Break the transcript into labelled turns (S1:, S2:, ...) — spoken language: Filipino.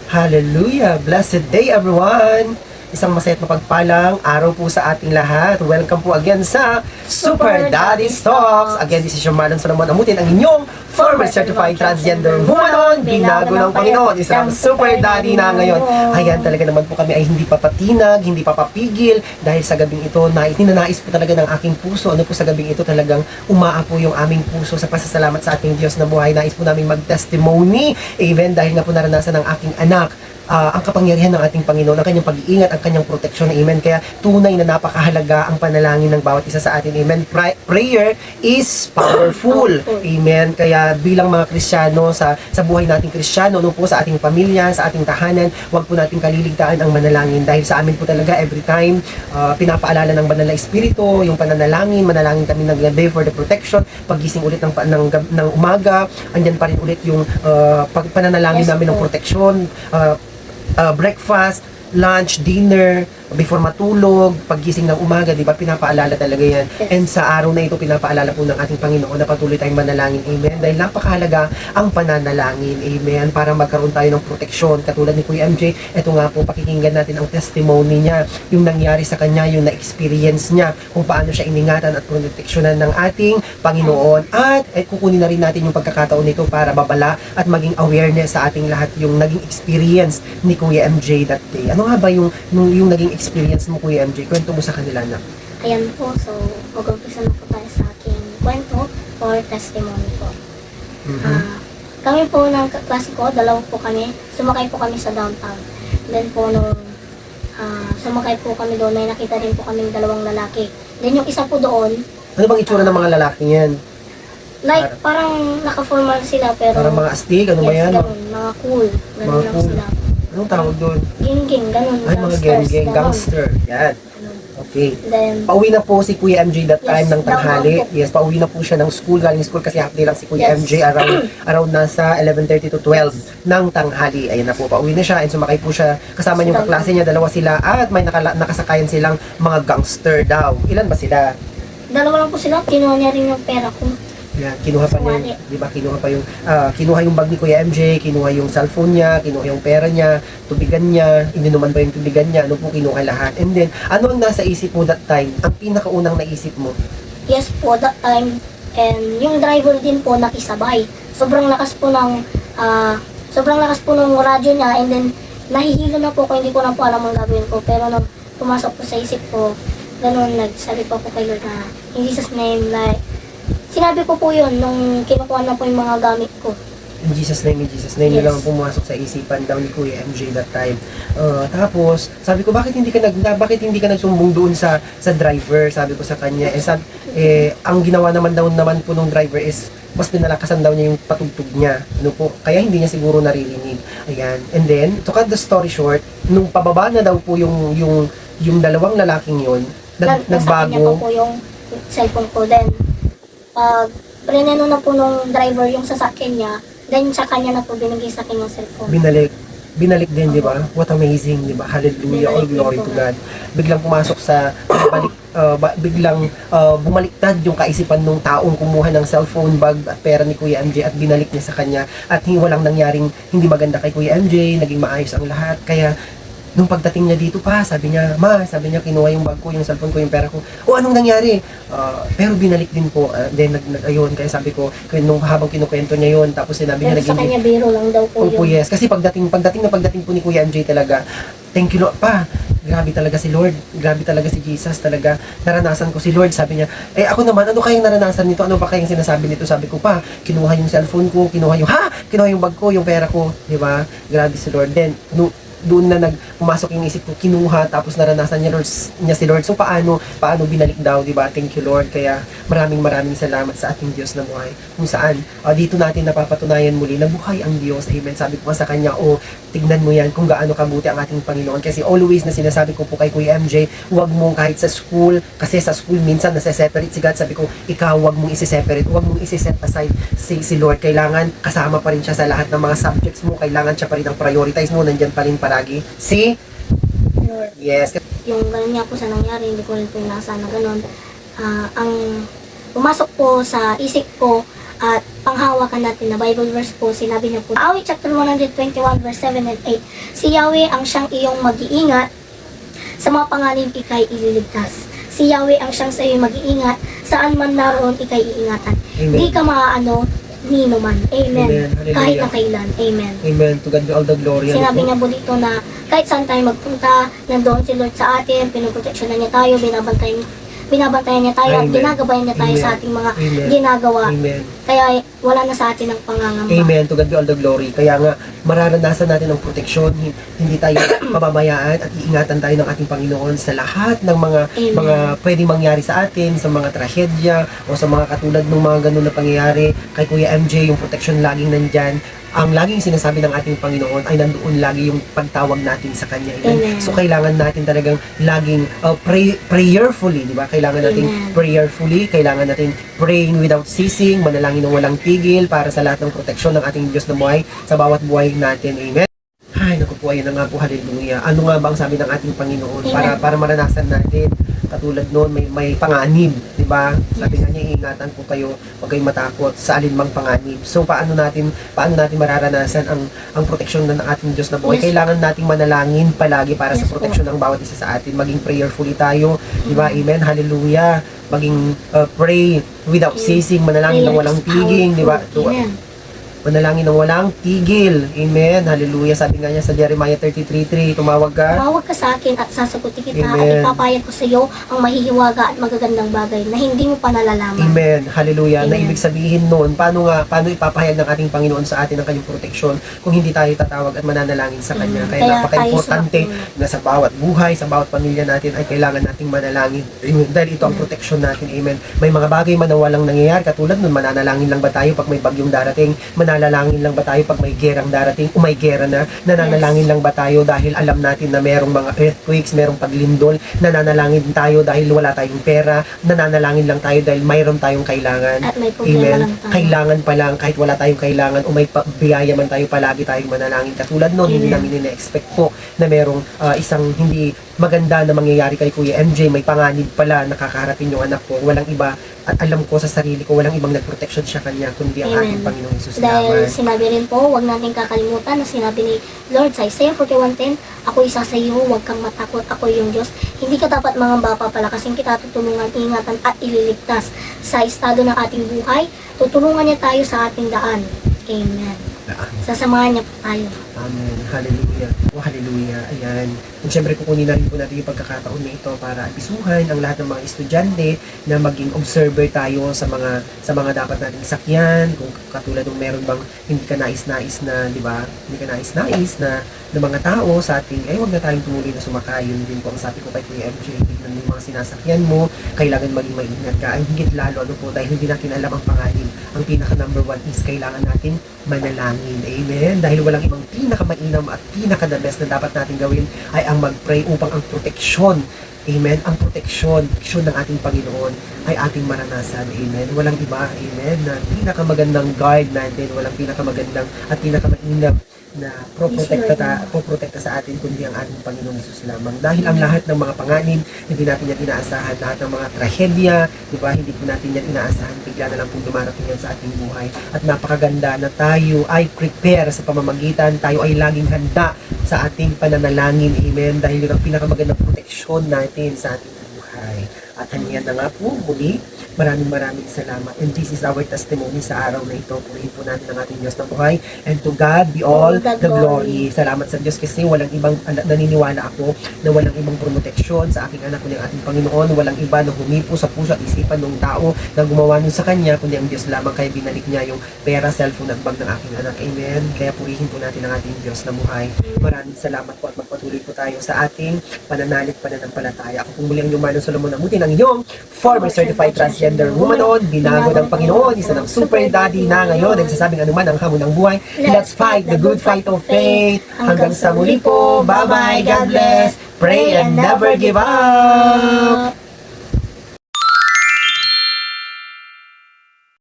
S1: Hallelujah! Blessed day everyone! Isang masaya at mapagpalang araw po sa ating lahat. Welcome po again sa Super Daddy Talks. Again, this is your Marlon Solomon Amutin, ang inyong former certified transgender woman, binago ng Panginoon. Isang Super Daddy na ngayon. Ayan, talaga naman po kami ay hindi papatinag, hindi papapigil dahil sa gabing ito, ninanais po talaga ng aking puso. Ano po sa gabing ito talagang umaapo yung aming puso sa pasasalamat sa ating Diyos na buhay. Nais po namin mag-testimony. Amen. Dahil nga po naranasan ng aking anak ang kapangyarihan ng ating Panginoon, ang kanyang pag-iingat, ang kanyang proteksyon. Amen. Kaya tunay na napakahalaga ang panalangin ng bawat isa sa atin. Amen. Prayer is powerful. Amen. Kaya bilang mga Kristiyano, sa buhay nating Kristiyano, no po, sa ating pamilya, sa ating tahanan, huwag po nating kaliligtaan ang manalangin. Dahil sa amin po talaga, every time, pinapaalala ng Banal na Espiritu, yung pananalangin, manalangin kami ng gabi for the protection, pagising ulit ng umaga, andyan pa rin ulit yung pananalangin namin ng proteksyon, breakfast, lunch, dinner, before matulog, paggising ng umaga, di ba, pinapaalala talaga yan. And sa araw na ito, pinapaalala po ng ating Panginoon na patuloy tayong manalangin. Amen. Dahil napakahalaga ang pananalangin. Amen. Para magkaroon tayo ng proteksyon. Katulad ni Kuya MJ, ito nga po, pakikinggan natin ang testimony niya, yung nangyari sa kanya, yung na-experience niya, kung paano siya iningatan at proteksyonan ng ating Panginoon. At kukunin na rin natin yung pagkakataon nito para babala at maging awareness sa ating lahat yung naging experience ni Kuya MJ that day. Ano nga ba yung naging experience mo, Kuya MJ? Kwento mo sa kanila na.
S2: Ayan po, so mag-umpisa na po tayo sa aking kwento or testimony po. Kami po ng klase ko, dalawa po kami, sumakay po kami sa downtown. Then po nung sumakay po kami doon, may nakita din po kami dalawang lalaki. Then yung isa po doon,
S1: Ano bang itsura ng mga lalaki yan?
S2: like parang naka-formal sila pero
S1: Parang mga astig, ano ba yan?
S2: ganun, mga cool, ganun
S1: Mga
S2: lang
S1: cool.
S2: sila.
S1: Anong tawag doon?
S2: Ging-ging, ganun,
S1: Ay, mga gang, gangster. Yan.
S2: Ganun.
S1: Okay.
S2: Then,
S1: Pauwi na po si Kuya MJ that time
S2: Yes,
S1: ng tanghali.
S2: downtown po.
S1: Yes, pauwi na po siya ng school. Galing school kasi half day lang si Kuya
S2: Yes.
S1: MJ around nasa 11:30 to 12 ng tanghali. Ayun na po, pauwi na siya and sumakay po siya kasama yung kaklase niya, dalawa sila at may nakasakayan silang mga gangster daw. Ilan ba sila?
S2: dalawa lang po sila, kinuha niya rin yung pera ko.
S1: Yan, kinuha pa niya,
S2: Sumali.
S1: di ba? Kinuha pa yung kinuha yung bag ni Kuya MJ, kinuha yung cellphone niya, kinuha yung pera niya, tubigan niya, ininuman pa yung tubigan niya, ano po, kinuha lahat. And then, ano ang nasa isip mo that time? Ang pinakaunang naisip mo?
S2: Yes po, that time. And yung driver din po nakisabay. Sobrang lakas po ng radyo niya, and then nahihilo na po ko, hindi ko na po alam ang gagawin ko. Pero nung pumasok po sa isip ko, ganun, nagsabi pa po kay Lord na in Jesus name, like sinabi ko po yun nung kinukuha na po yung mga gamit ko.
S1: In Jesus' name, yun
S2: Yes.
S1: lang ang pumasok sa isipan daw ni Kuya MJ that time. Tapos, sabi ko, bakit hindi ka nagsumbong doon sa driver? Sabi ko sa kanya, ang ginawa naman po nung driver is, mas pinalakasan daw niya yung patugtog niya. Ano po? Kaya hindi niya siguro naririnig. Ayan. And then, to cut the story short, nung pababa na daw po yung dalawang lalaking yun,
S2: Nasa kanya
S1: nagbago.
S2: pa po yung cellphone ko. Then, pag prineno na po nung driver yung sasakyan niya, then sa kanya na po binigay sa akin yung cellphone.
S1: Binalik din, di ba? What amazing, di ba? Hallelujah, all
S2: Binalik din
S1: glory
S2: po
S1: to
S2: nga.
S1: God. Biglang pumasok sa, bumaliktad yung kaisipan ng taong kumuha ng cellphone, bag at pera ni Kuya MJ at binalik niya sa kanya. At walang nangyaring hindi maganda kay Kuya MJ, naging maayos ang lahat. Kaya, nung pagdating niya dito pa, sabi niya, kinuha yung bag ko, yung cellphone ko, yung pera ko. O, anong nangyari? Pero binalik din po. Then, ayun, kaya sabi ko, nung habang kinukwento niya yun, tapos sinabi niya,
S2: Then sa kanya biro lang daw po
S1: Opo,
S2: yun.
S1: yes. Kasi pagdating po ni Kuya MJ talaga, thank you Lord pa. Grabe talaga si Lord. Grabe talaga si Jesus talaga. Naranasan ko si Lord. Sabi niya, ako naman, ano kayang naranasan nito? Ano pa kayang sinasabi nito? Sabi ko pa, kinuha yung cellphone ko, kinuha yung bag ko, yung pera ko. Di ba? Grabe si Lord. Then, doon na pumasok yung isip ko, kinuha, tapos naranasan niya si Lord. So, paano binalik daw, di ba? Thank you, Lord. Kaya, maraming salamat sa ating Diyos na buhay. Kung saan, dito natin napapatunayan muli na buhay ang Diyos. Amen. Sabi ko sa kanya, tignan mo yan kung gaano kabuti ang ating Panginoon. Kasi always na sinasabi ko po kay Kuya MJ, huwag mong kahit sa school, kasi sa school minsan nasa-separate si God. Sabi ko, ikaw huwag mong isi-separate, huwag mong isi-set aside si Lord. Kailangan kasama pa rin siya sa lahat ng mga subjects mo. Kailangan siya pa rin ang prioritize mo. Nandyan pa rin palagi si
S2: Lord.
S1: Yes.
S2: Yung ganun nga po sa nangyari, hindi ko rin po inasa na ganun. Ang pumasok po sa isip ko, At panghawakan natin na Bible verse po, sinabi niya po, Awit chapter 121 verse 7 and 8, si Yahweh ang siyang iyong mag-iingat, sa mga panganib ikay ililigtas. Si Yahweh ang siyang sa iyong mag-iingat, saan man naroon ikay iingatan.
S1: Amen.
S2: Di ka maaano, nino man. Amen.
S1: Amen. Hallelujah.
S2: Kahit na kailan. Amen.
S1: Amen. To God be all the glory.
S2: Sinabi
S1: Ano po?
S2: niya po dito na kahit saan tayo magpunta, nandoon si Lord sa atin, pinuproteksyonan niya tayo, binabantayan niya tayo, at
S1: Amen.
S2: ginagabayan niya tayo
S1: Amen.
S2: sa ating mga
S1: Amen.
S2: ginagawa.
S1: Amen.
S2: Kaya wala na sa atin ang pangangamba.
S1: Amen. To God be all the glory. Kaya nga, mararanasan natin ang proteksyon. Hindi tayo pamamayaan at iingatan tayo ng ating Panginoon sa lahat ng
S2: Amen.
S1: mga pwedeng mangyari sa atin, sa mga trahedya, o sa mga katulad ng mga ganun na pangyayari. Kay Kuya MJ, yung proteksyon laging nandyan. Ang laging sinasabi ng ating Panginoon ay nandoon lagi yung pagtawag natin sa Kanya.
S2: Amen.
S1: So, kailangan natin talagang laging prayerfully, di ba? Kailangan natin
S2: Amen.
S1: prayerfully, kailangan natin praying without ceasing, manalangin ng walang tigil para sa lahat ng proteksyon ng ating Diyos na buhay sa bawat buhay natin. Amen. Ay, naku po, ayun na nga po, hallelujah. Ano nga ba ang sabi ng ating Panginoon
S2: Amen.
S1: para maranasan natin? Katulad noon, may panganib, di ba? Sabi nga niya, ingatan po kayo, huwag kayong matakot sa alinmang panganib. So, paano natin mararanasan ang proteksyon ng ating Diyos na buhay?
S2: Yes.
S1: Kailangan nating manalangin palagi para sa
S2: Yes,
S1: proteksyon ng bawat isa sa atin. Maging prayerfully tayo, di ba? Amen, hallelujah. Maging pray without
S2: Amen.
S1: ceasing, manalangin ng walang tiging, di ba?
S2: Amen.
S1: Manalangin ng walang tigil. Amen. Hallelujah. Sabi nga niya sa Jeremiah 33:3, tumawag ka.
S2: Tumawag ka sa akin at sasagutin kita
S1: Amen.
S2: at ipapayag ko sa iyo ang mahihiwaga at magagandang bagay na hindi mo pa nalalaman.
S1: Amen. Hallelujah. Na
S2: Amen.
S1: ibig sabihin noon, paano ipapahayag ng ating Panginoon sa atin ang kanyang proteksyon kung hindi tayo tatawag at mananalangin sa Kanya.
S2: Amen.
S1: Kaya
S2: Kaya
S1: napaka-importante
S2: tayo
S1: na sa bawat buhay, sa bawat pamilya natin ay kailangan nating manalangin. Amen. Dahil ito ang proteksyon natin. Amen. May mga bagay man na walang nangyayari, katulad nun, mananalangin lang ba tayo pag may bagyong darating? Mananalangin lang ba tayo pag may gerang darating? O may gera na? Nananalangin lang ba tayo dahil alam natin na merong mga earthquakes, merong paglindol? Nananalangin tayo dahil wala tayong pera? Nananalangin lang tayo dahil mayroon tayong kailangan?
S2: At may problema
S1: Amen.
S2: lang tayo.
S1: Kailangan pa lang, kahit wala tayong kailangan o may biyaya man tayo, palagi tayong manalangin. Katulad nun, hindi
S2: Amen.
S1: namin ina-expect po na merong isang hindi maganda na mangyayari kay Kuya MJ. May panganib pala, nakakaharapin yung anak ko. Walang iba, at alam ko sa sarili ko, walang ibang nagproteksyon siya kanya, kundi ang
S2: Amen.
S1: ating Panginoong Jesus
S2: Dahil
S1: lamang.
S2: sinabi rin po, huwag natin kakalimutan na sinabi ni Lord sa Isaiah 41:10, ako isa sa iyo, huwag kang matakot, ako yung Diyos. Hindi ka dapat mangamba, papalakasin kita, tutulungan, ingatan at ililigtas sa estado ng ating buhay. Tutulungan niya tayo sa ating daan. Amen. Sasamahan niya po tayo.
S1: Amen. Hallelujah. Oh, hallelujah. Ayan. At syempre, kukunin na rin po natin yung pagkakataon na ito para abisuhan ang lahat ng mga estudyante na maging observer tayo sa mga dapat nating sakyan. Kung katulad ng meron bang hindi ka nais-nais na, di ba? Hindi ka nais-nais na mga tao sa ating, ay huwag na tayong tumuloy na sumakay. Yun din po ang sabi ko kay Kuya MJ. Tignan mo yung mga sinasakyan mo. Kailangan maging maingat ka. Ang higit lalo, ano po, dahil hindi natin alam ang pangalan. Ang pinaka number one is kailangan natin manalangin. Amen. Dahil walang ibang pinakamainam at pinaka-the best na dapat natin gawin ay ang mag-pray upang ang proteksyon, amen, ang proteksyon ng ating Panginoon ay ating maranasan. Amen. Walang iba, amen, na pinakamagandang guard natin, walang pinakamagandang at pinakamainam na proprotekta sa atin kundi ang ating Panginoong Jesus lamang. Dahil ang lahat ng mga panganib, hindi natin yan inaasahan. Lahat ng mga trahedya, di ba, hindi po natin yan inaasahan. Bigla na lang pong dumarating yan sa ating buhay. At napakaganda na tayo ay prepare sa pamamagitan. Tayo ay laging handa sa ating pananalangin. Amen. Dahil yun ang pinakamagandang proteksyon natin sa ating buhay. At haniyan na nga po, muli, maraming salamat. And this is our testimony sa araw na ito. Purihin po natin ang ating Diyos na buhay. And to God be all the glory. Salamat sa Diyos kasi walang ibang, naniniwala ako na walang ibang proteksyon sa aking anak kundi ang ating Panginoon. Walang iba na humipo sa puso at isipan ng tao na gumawa nun sa Kanya kundi ang Diyos lamang. Kaya binalik niya yung pera, cellphone at bag ng aking anak. Amen. Kaya purihin po natin ang ating Diyos na buhay. Maraming salamat po at magpatuloy po tayo sa ating pananalig pananampalataya. Ako pong muli ang Lumanon Solomon Amutin, ang inyong former certified transgender woman on, binago ng Panginoon, isa ng super daddy na ngayon, nagsasabing anuman ang hamon ng buhay. Let's fight the good fight of faith. Hanggang sa muli po. Bye-bye. God bless. Pray and never give up.